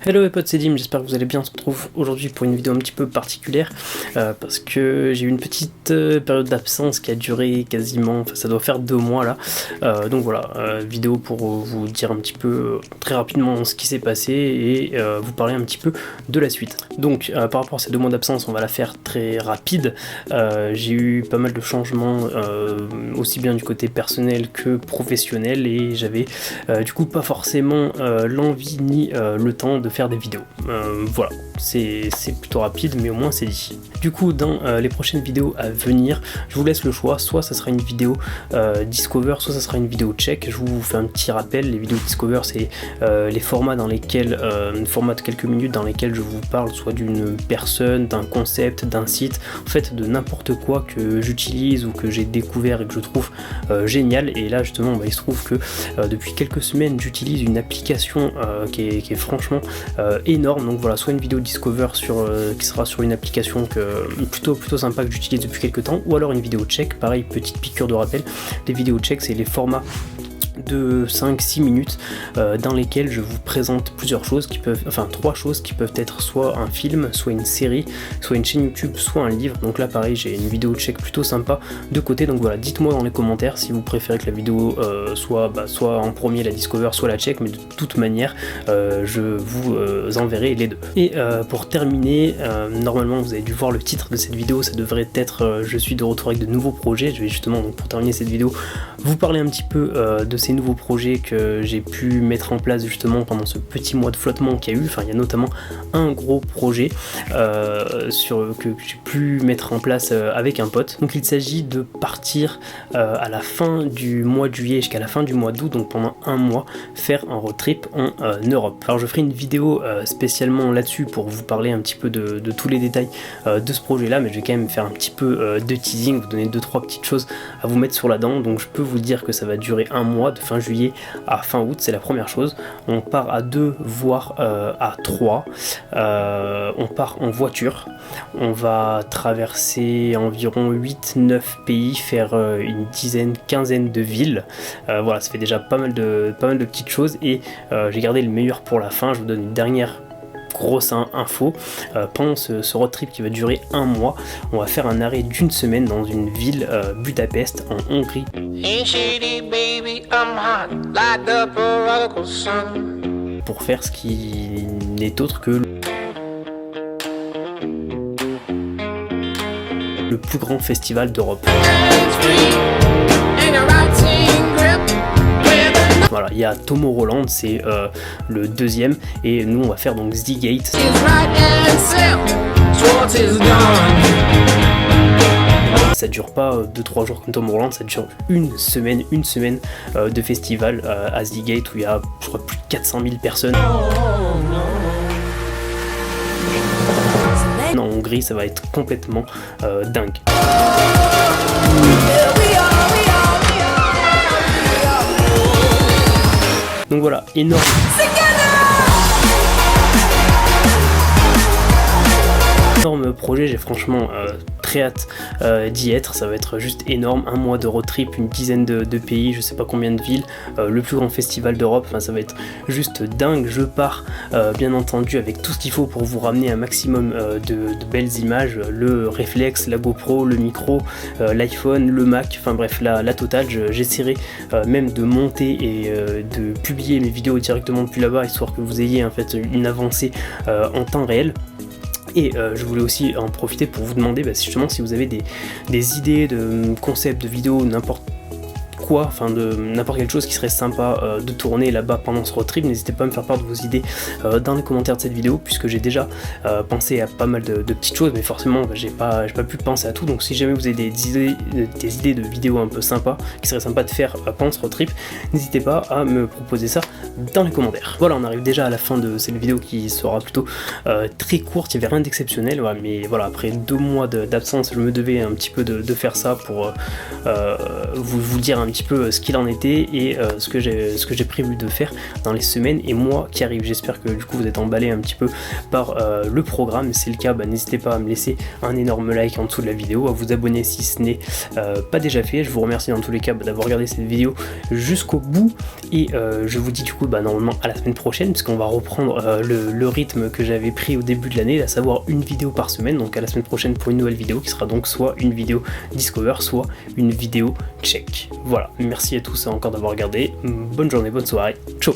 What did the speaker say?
Hello mes potes, c'est Dim, j'espère que vous allez bien. On se retrouve aujourd'hui pour une vidéo un petit peu particulière parce que j'ai eu une petite période d'absence qui a duré quasiment, enfin ça doit faire 2 mois là. Donc voilà, vidéo pour vous dire un petit peu très rapidement ce qui s'est passé et vous parler un petit peu de la suite. Donc par rapport à ces 2 mois d'absence, on va la faire très rapide. J'ai eu pas mal de changements aussi bien du côté personnel que professionnel et j'avais du coup pas forcément l'envie ni le temps de faire des vidéos. Voilà, c'est plutôt rapide mais au moins c'est dit. Du coup dans les prochaines vidéos à venir, je vous laisse le choix, soit ça sera une vidéo Discover, soit ça sera une vidéo check. Je vous fais un petit rappel, les vidéos Discover c'est les formats dans lesquels, format de quelques minutes dans lesquels je vous parle soit d'une personne, d'un concept, d'un site, en fait de n'importe quoi que j'utilise ou que j'ai découvert et que je trouve génial. Et là justement il se trouve que depuis quelques semaines j'utilise une application qui est franchement énorme. Donc voilà, soit une vidéo Discover qui sera sur une application plutôt sympa que j'utilise depuis quelques temps, ou alors une vidéo check, pareil, petite piqûre de rappel. Les vidéos check c'est les formats de 5-6 minutes dans lesquelles je vous présente plusieurs choses qui peuvent, enfin 3 choses qui peuvent être soit un film, soit une série, soit une chaîne YouTube, soit un livre. Donc là pareil, j'ai une vidéo check plutôt sympa de côté. Donc voilà, dites-moi dans les commentaires si vous préférez que la vidéo soit en premier la Discover, soit la check, mais de toute manière je vous enverrai les deux. Et pour terminer, normalement vous avez dû voir le titre de cette vidéo, ça devrait être je suis de retour avec de nouveaux projets. Je vais justement, donc pour terminer cette vidéo, vous parler un petit peu de ces nouveaux projets que j'ai pu mettre en place justement pendant ce petit mois de flottement qu'il y a eu. Enfin, il y a notamment un gros projet que j'ai pu mettre en place avec un pote. Donc il s'agit de partir à la fin du mois de juillet jusqu'à la fin du mois d'août, donc pendant un mois, faire un road trip en Europe. Alors je ferai une vidéo spécialement là-dessus pour vous parler un petit peu de tous les détails de ce projet là, mais je vais quand même faire un petit peu de teasing, vous donner 2-3 petites choses à vous mettre sur la dent. Donc je peux vous dire que ça va durer un mois, de fin juillet à fin août, c'est la première chose. On part à 2 voire à 3. On part en voiture, on va traverser environ 8-9 pays, faire une quinzaine de villes. Voilà, ça fait déjà pas mal de petites choses et j'ai gardé le meilleur pour la fin. Je vous donne une dernière grosse info. Pendant ce road trip qui va durer un mois, on va faire un arrêt d'1 semaine dans une ville, Budapest en Hongrie, pour faire ce qui n'est autre que le plus grand festival d'Europe. Voilà, il y a Tomorrowland, c'est le deuxième, et nous on va faire donc Z-Gate. Ça dure pas 2-3 jours comme Tomorrowland, ça dure une semaine de festival à Z-Gate où il y a, je crois, plus de 400 000 personnes. En Hongrie, ça va être complètement dingue. Donc voilà, énorme projet, j'ai franchement très hâte d'y être. Ça va être juste énorme, un mois de road trip, une dizaine de pays, je sais pas combien de villes, le plus grand festival d'Europe, enfin ça va être juste dingue. Je pars bien entendu avec tout ce qu'il faut pour vous ramener un maximum de belles images, le réflexe, la GoPro, le micro, l'iPhone, le Mac, enfin bref la totale. J'essaierai même de monter et de publier mes vidéos directement depuis là-bas, histoire que vous ayez en fait une avancée en temps réel. Et je voulais aussi en profiter pour vous demander justement si vous avez des idées de concepts de vidéos, n'importe quoi, enfin de n'importe quelle chose qui serait sympa de tourner là-bas pendant ce road trip. N'hésitez pas à me faire part de vos idées dans les commentaires de cette vidéo, puisque j'ai déjà pensé à pas mal de petites choses, mais forcément j'ai pas pu penser à tout. Donc si jamais vous avez des idées de vidéos un peu sympas qui seraient sympas de faire pendant ce road trip, n'hésitez pas à me proposer ça dans les commentaires. Voilà, on arrive déjà à la fin de cette vidéo qui sera plutôt très courte. Il n'y avait rien d'exceptionnel, voilà, mais voilà, après 2 mois d'absence, je me devais un petit peu de faire ça pour vous dire un petit petit peu ce qu'il en était et ce que j'ai prévu de faire dans les semaines et mois qui arrivent. J'espère que du coup vous êtes emballé un petit peu par le programme. Si c'est le cas, n'hésitez pas à me laisser un énorme like en dessous de la vidéo, à vous abonner si ce n'est pas déjà fait. Je vous remercie dans tous les cas d'avoir regardé cette vidéo jusqu'au bout et je vous dis du coup normalement à la semaine prochaine, puisqu'on va reprendre le rythme que j'avais pris au début de l'année, à savoir une vidéo par semaine. Donc à la semaine prochaine pour une nouvelle vidéo qui sera donc soit une vidéo Discover, soit une vidéo check. Voilà, merci à tous encore d'avoir regardé, bonne journée, bonne soirée, ciao.